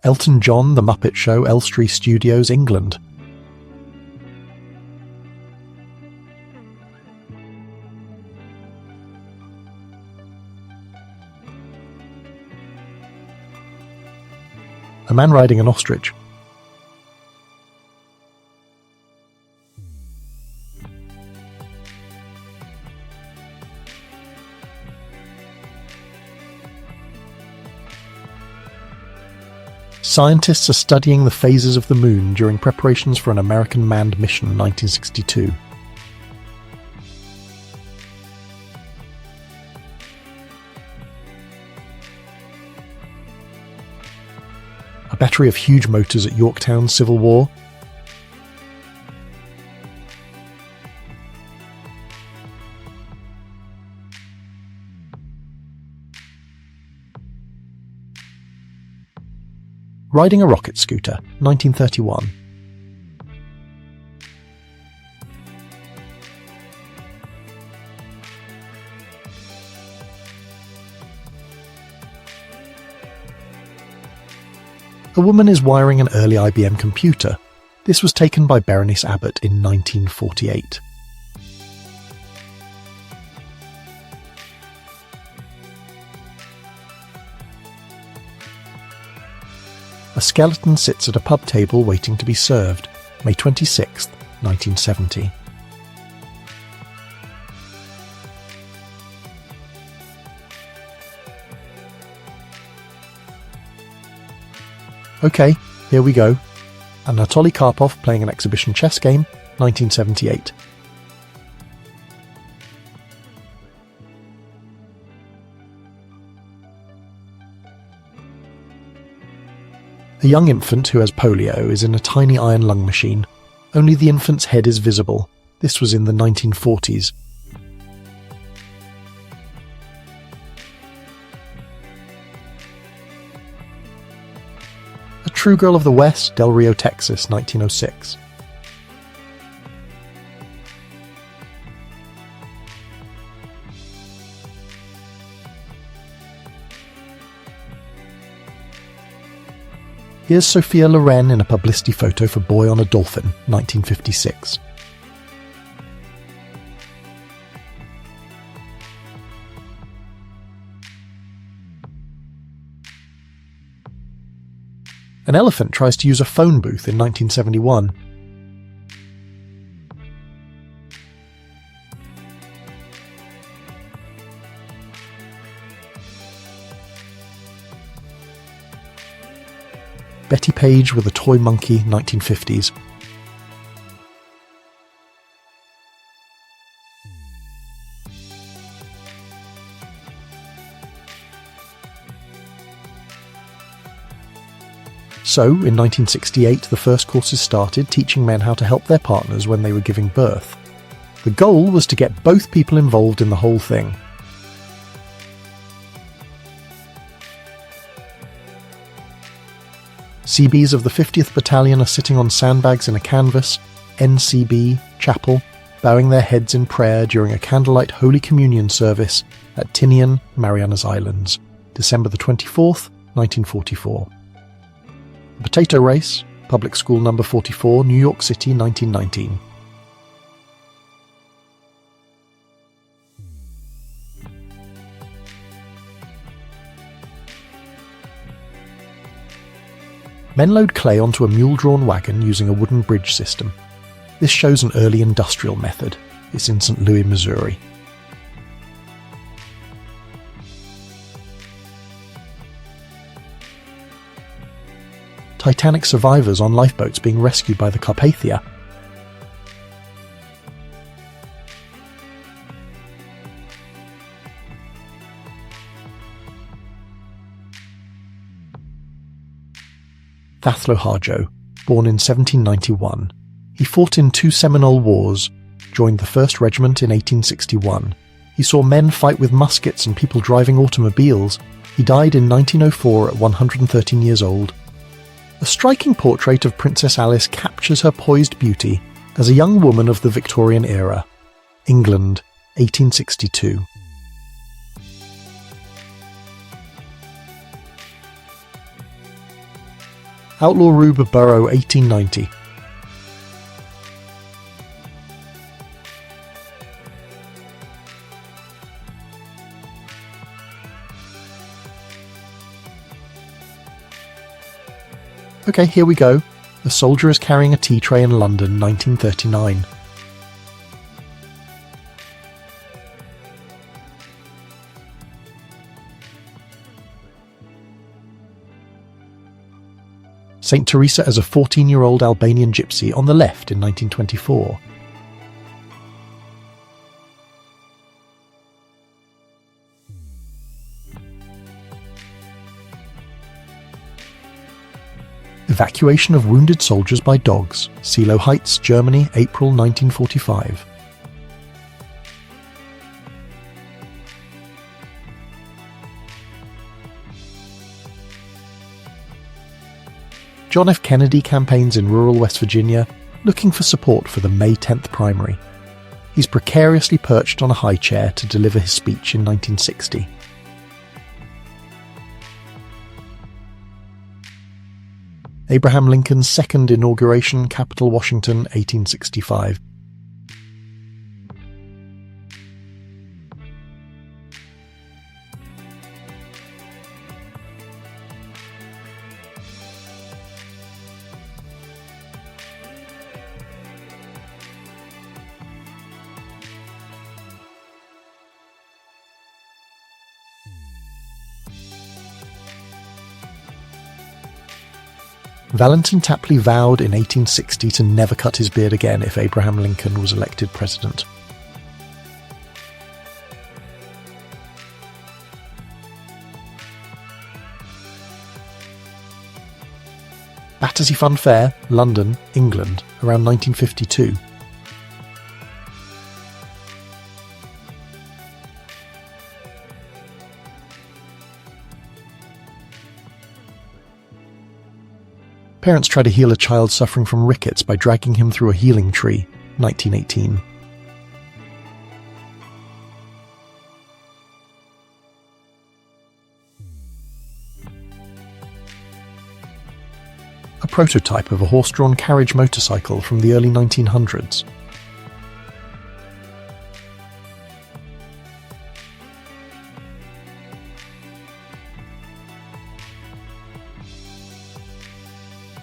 Elton John, The Muppet Show, Elstree Studios, England. A man riding an ostrich. Scientists are studying the phases of the moon during preparations for an American manned mission, 1962. A battery of huge motors at Yorktown Civil War. Riding a rocket scooter, 1931. A woman is wiring an early IBM computer. This was taken by Berenice Abbott in 1948. A skeleton sits at a pub table waiting to be served. May 26, 1970. OK, here we go. Anatoly Karpov playing an exhibition chess game, 1978. A young infant who has polio is in a tiny iron lung machine. Only the infant's head is visible. This was in the 1940s. A True Girl of the West, Del Rio, Texas, 1906. Here's Sophia Loren in a publicity photo for Boy on a Dolphin, 1956. An elephant tries to use a phone booth in 1971. Betty Page with a toy monkey, 1950s. So, in 1968, the first courses started teaching men how to help their partners when they were giving birth. The goal was to get both people involved in the whole thing. CBs of the 50th Battalion are sitting on sandbags in a canvas, NCB, chapel, bowing their heads in prayer during a candlelight Holy Communion service at Tinian, Marianas Islands, December the 24th, 1944. The Potato Race, Public School Number 44, New York City, 1919. Men load clay onto a mule-drawn wagon using a wooden bridge system. This shows an early industrial method. It's in St. Louis, Missouri. Titanic survivors on lifeboats being rescued by the Carpathia. Thaflo Harjo, born in 1791. He fought in two Seminole Wars, joined the 1st Regiment in 1861. He saw men fight with muskets and people driving automobiles. He died in 1904 at 113 years old. A striking portrait of Princess Alice captures her poised beauty as a young woman of the Victorian era. England, 1862. Outlaw Rube Borough 1890. Okay, here we go. A soldier is carrying a tea tray in London, 1939. St. Teresa as a 14-year-old Albanian gypsy on the left in 1924. Evacuation of wounded soldiers by dogs, Seelow Heights, Germany, April 1945. John F. Kennedy campaigns in rural West Virginia, looking for support for the May 10th primary. He's precariously perched on a high chair to deliver his speech in 1960. Abraham Lincoln's second inauguration, Capital Washington, 1865. Valentin Tapley vowed in 1860 to never cut his beard again if Abraham Lincoln was elected president. Battersea Fun Fair, London, England, around 1952. Parents try to heal a child suffering from rickets by dragging him through a healing tree, 1918. A prototype of a horse-drawn carriage motorcycle from the early 1900s.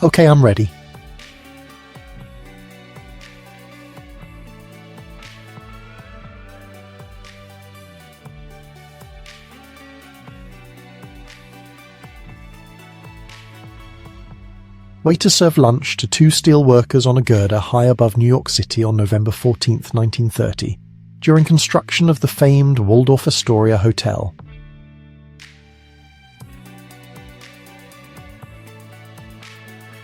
Okay, I'm ready. Waiters serve lunch to two steel workers on a girder high above New York City on November 14, 1930, during construction of the famed Waldorf Astoria Hotel.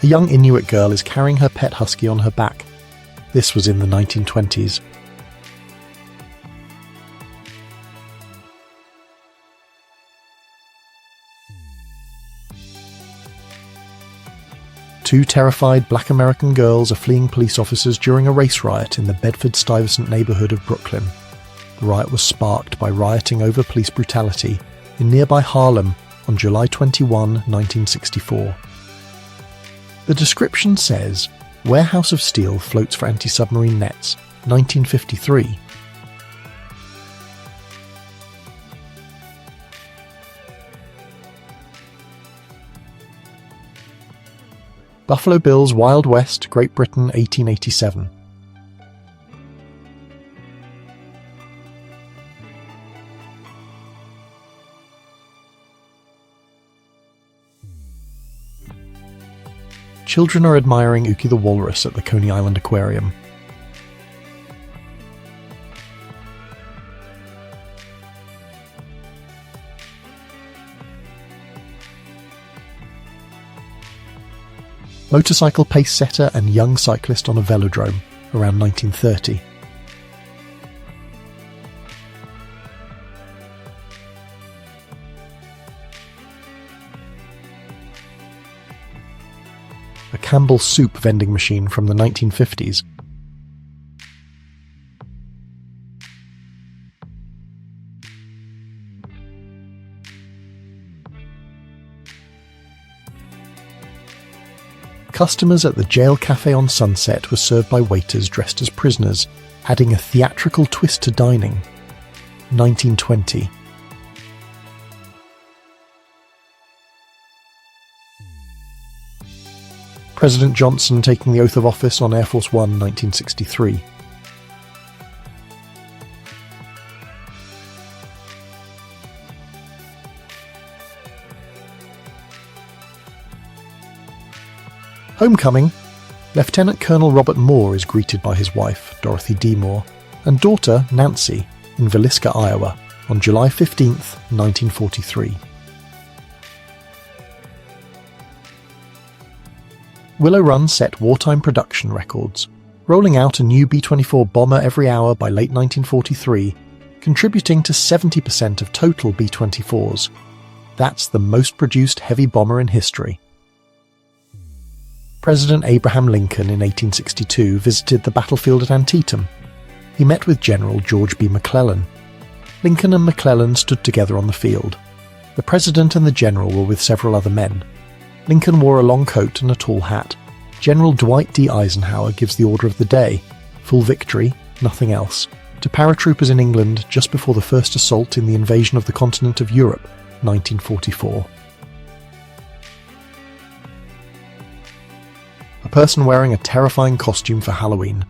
A young Inuit girl is carrying her pet husky on her back. This was in the 1920s. Two terrified Black American girls are fleeing police officers during a race riot in the Bedford-Stuyvesant neighborhood of Brooklyn. The riot was sparked by rioting over police brutality in nearby Harlem on July 21, 1964. The description says, "Warehouse of steel floats for anti-submarine nets, 1953. Buffalo Bills Wild West, Great Britain, 1887. Children are admiring Uki the walrus at the Coney Island Aquarium. Motorcycle pace setter and young cyclist on a velodrome, around 1930. A Campbell's soup vending machine from the 1950s. Customers at the jail cafe on Sunset were served by waiters dressed as prisoners, adding a theatrical twist to dining. 1920. President Johnson taking the oath of office on Air Force One, 1963. Homecoming. Lieutenant Colonel Robert Moore is greeted by his wife, Dorothy D. Moore, and daughter, Nancy, in Villisca, Iowa, on July 15, 1943. Willow Run set wartime production records, rolling out a new B-24 bomber every hour by late 1943, contributing to 70% of total B-24s. That's the most produced heavy bomber in history. President Abraham Lincoln in 1862 visited the battlefield at Antietam. He met with General George B. McClellan. Lincoln and McClellan stood together on the field. The president and the general were with several other men. Lincoln wore a long coat and a tall hat. General Dwight D. Eisenhower gives the order of the day: full victory, nothing else, to paratroopers in England just before the first assault in the invasion of the continent of Europe, 1944. A person wearing a terrifying costume for Halloween.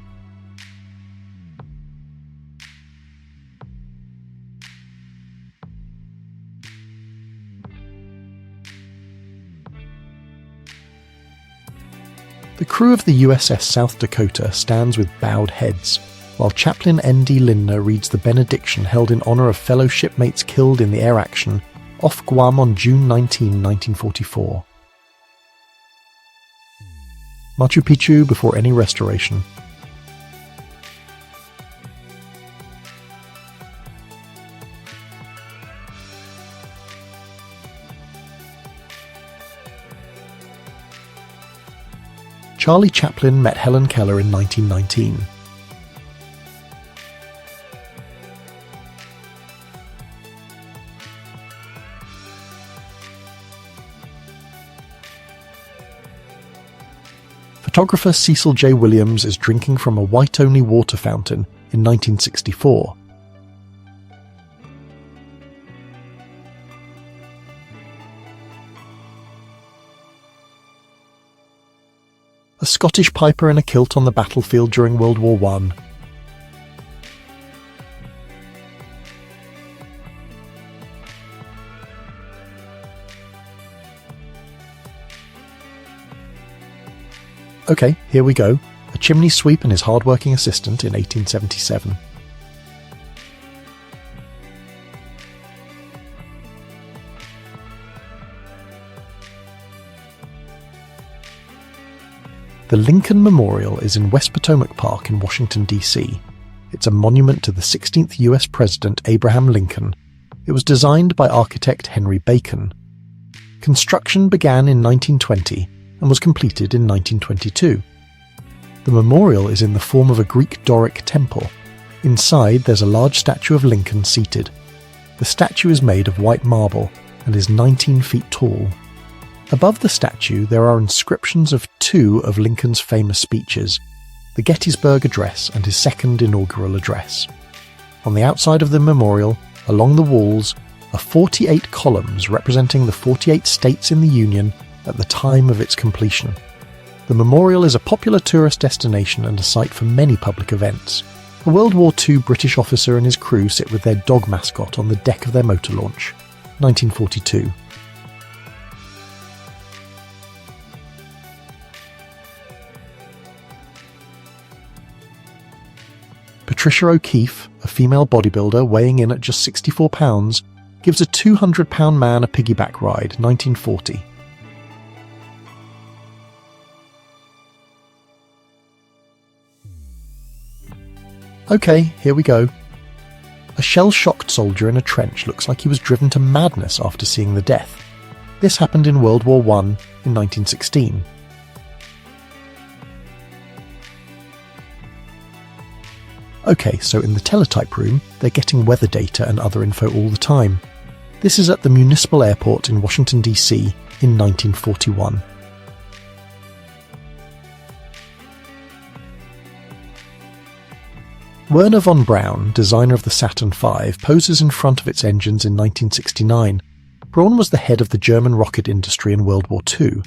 The crew of the USS South Dakota stands with bowed heads, while Chaplain N.D. Lindner reads the benediction held in honor of fellow shipmates killed in the air action off Guam on June 19, 1944. Machu Picchu before any restoration. Charlie Chaplin met Helen Keller in 1919. Photographer Cecil J. Williams is drinking from a white-only water fountain in 1964. A Scottish piper in a kilt on the battlefield during World War I. Okay, here we go. A chimney sweep and his hard-working assistant in 1877. The Lincoln Memorial is in West Potomac Park in Washington, D.C. It's a monument to the 16th U.S. President Abraham Lincoln. It was designed by architect Henry Bacon. Construction began in 1920 and was completed in 1922. The memorial is in the form of a Greek Doric temple. Inside there's a large statue of Lincoln seated. The statue is made of white marble and is 19 feet tall. Above the statue there are inscriptions of two of Lincoln's famous speeches, the Gettysburg Address and his second inaugural address. On the outside of the memorial, along the walls, are 48 columns representing the 48 states in the Union at the time of its completion. The memorial is a popular tourist destination and a site for many public events. A World War II British officer and his crew sit with their dog mascot on the deck of their motor launch. 1942. Patricia O'Keefe, a female bodybuilder weighing in at just 64 pounds, gives a 200-pound man a piggyback ride, 1940. Okay, here we go. A shell-shocked soldier in a trench looks like he was driven to madness after seeing the death. This happened in World War I in 1916. Okay, so in the teletype room, they're getting weather data and other info all the time. This is at the Municipal Airport in Washington, D.C. in 1941. Werner von Braun, designer of the Saturn V, poses in front of its engines in 1969. Braun was the head of the German rocket industry in World War II.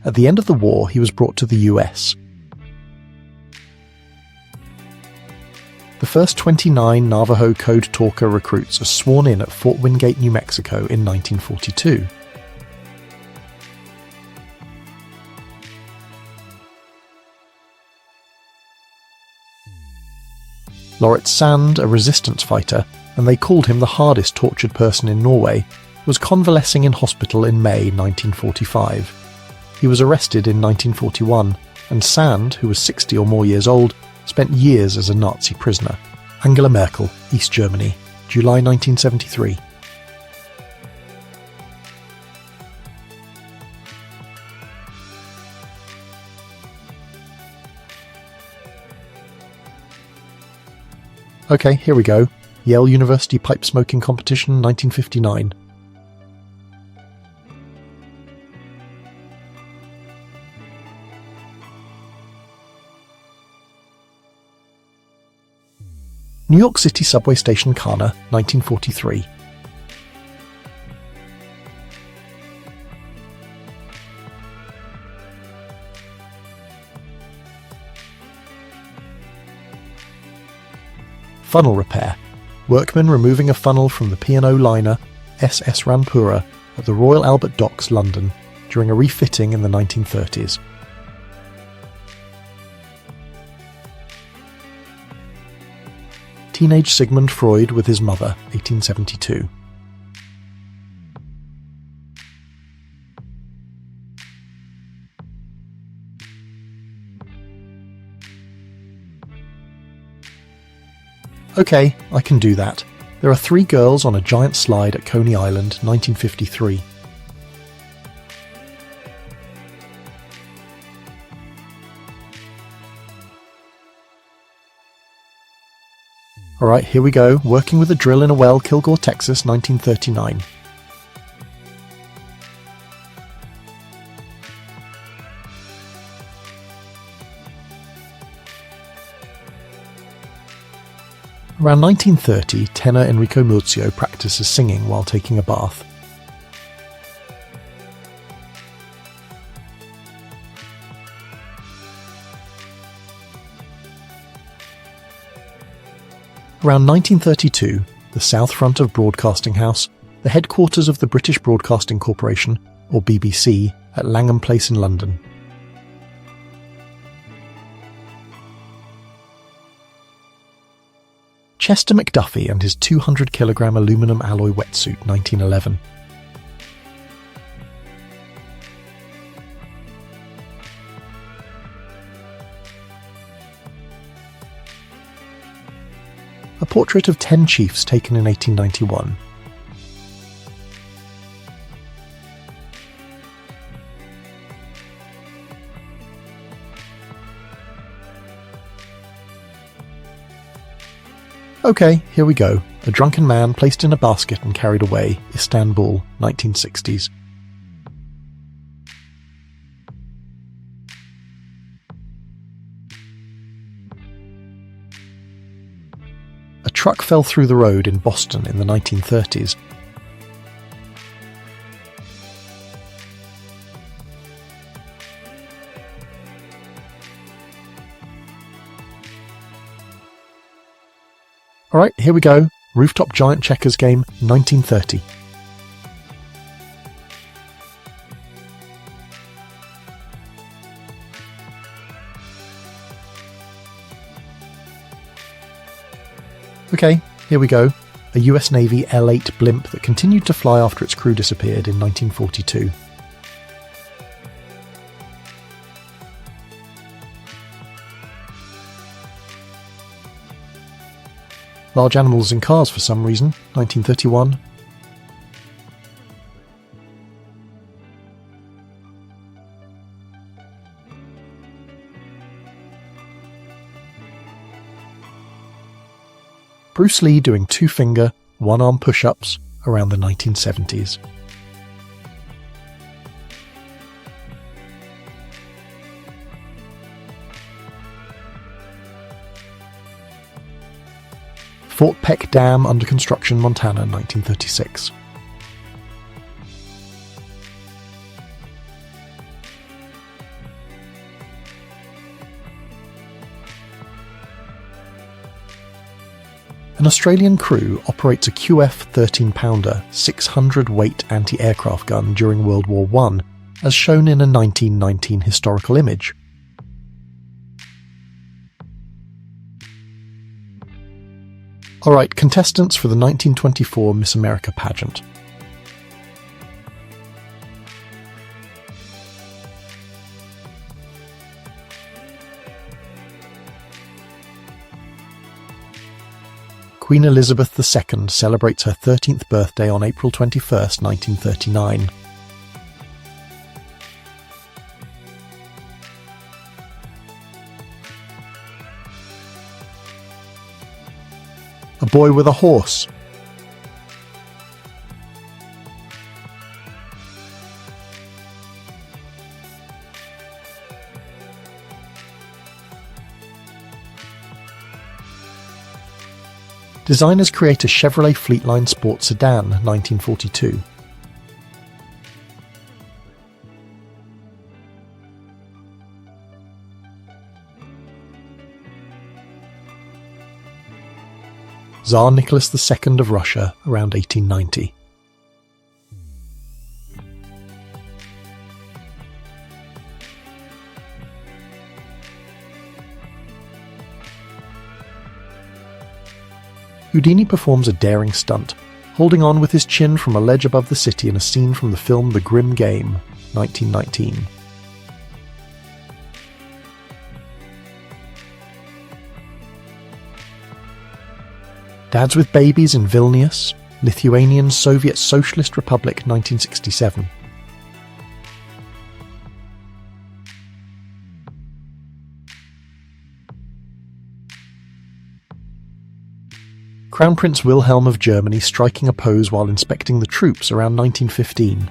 At the end of the war, he was brought to the US. The first 29 Navajo Code Talker recruits are sworn in at Fort Wingate, New Mexico in 1942. Lauritz Sand, a resistance fighter, and they called him the hardest tortured person in Norway, was convalescing in hospital in May 1945. He was arrested in 1941, and Sand, who was 60 or more years old, spent years as a Nazi prisoner. Angela Merkel, East Germany, July 1973. Okay, here we go. Yale University Pipe Smoking Competition, 1959. New York City subway station Kana, 1943. Funnel repair. Workmen removing a funnel from the P&O liner SS Ranpura at the Royal Albert Docks, London, during a refitting in the 1930s. Teenage Sigmund Freud with his mother, 1872. Okay, I can do that. There are 3 girls on a giant slide at Coney Island, 1953. Alright, here we go. Working with a drill in a well, Kilgore, Texas, 1939. Around 1930, tenor Enrico Muzio practices singing while taking a bath. Around 1932, the south front of Broadcasting House, the headquarters of the British Broadcasting Corporation, or BBC, at Langham Place in London. Chester McDuffie and his 200-kilogram aluminum alloy wetsuit, 1911. A portrait of 10 chiefs taken in 1891. Okay, here we go. A drunken man placed in a basket and carried away, Istanbul, 1960s. A truck fell through the road in Boston in the 1930s. Alright, here we go. Rooftop giant checkers game, 1930. Okay, here we go. A US Navy L-8 blimp that continued to fly after its crew disappeared in 1942. Large animals in cars for some reason, 1931. Bruce Lee doing 2-finger, 1-arm push-ups around the 1970s. Fort Peck Dam under construction, Montana, 1936. An Australian crew operates a QF 13-pounder, 600-weight anti-aircraft gun during World War I, as shown in a 1919 historical image. Alright, contestants for the 1924 Miss America pageant. Queen Elizabeth II celebrates her 13th birthday on April 21, 1939. A boy with a horse. Designers create a Chevrolet Fleetline Sport Sedan, 1942. Tsar Nicholas II of Russia, around 1890. Houdini performs a daring stunt, holding on with his chin from a ledge above the city in a scene from the film The Grim Game, 1919. Dads with Babies in Vilnius, Lithuanian Soviet Socialist Republic, 1967. Crown Prince Wilhelm of Germany striking a pose while inspecting the troops around 1915.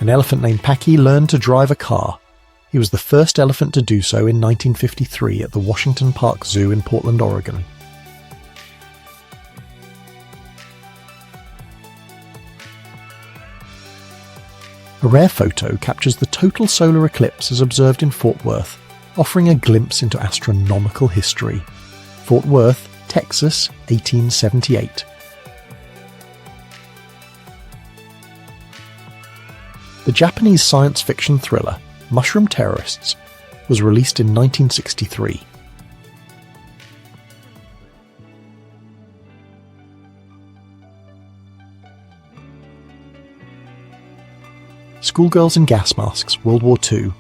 An elephant named Packy learned to drive a car. He was the first elephant to do so in 1953 at the Washington Park Zoo in Portland, Oregon. A rare photo captures the total solar eclipse as observed in Fort Worth, offering a glimpse into astronomical history. Fort Worth, Texas, 1878. The Japanese science fiction thriller Mushroom Terrorists was released in 1963. Schoolgirls in Gas Masks, World War II.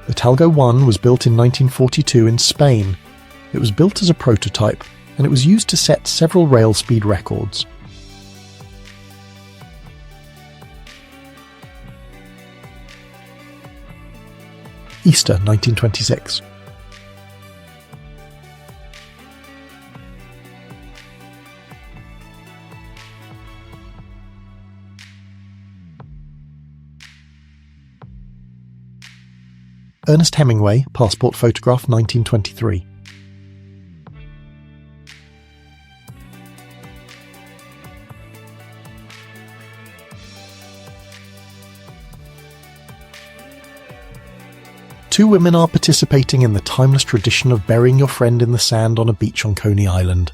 The Talgo 1 was built in 1942 in Spain. It was built as a prototype, and it was used to set several rail speed records. Easter 1926. Ernest Hemingway, passport photograph 1923. Two women are participating in the timeless tradition of burying your friend in the sand on a beach on Coney Island.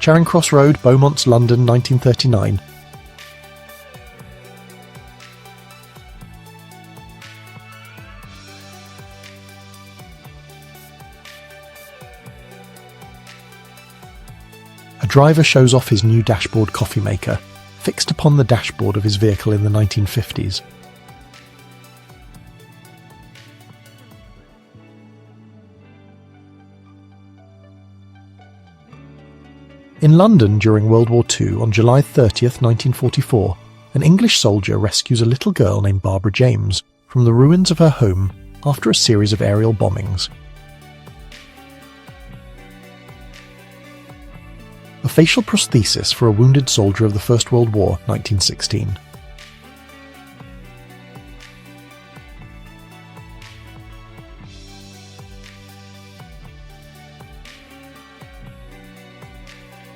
Charing Cross Road, Beaumonts, London, 1939. A driver shows off his new dashboard coffee maker, fixed upon the dashboard of his vehicle in the 1950s. In London during World War II, on July 30th, 1944, an English soldier rescues a little girl named Barbara James from the ruins of her home after a series of aerial bombings. A facial prosthesis for a wounded soldier of the First World War, 1916.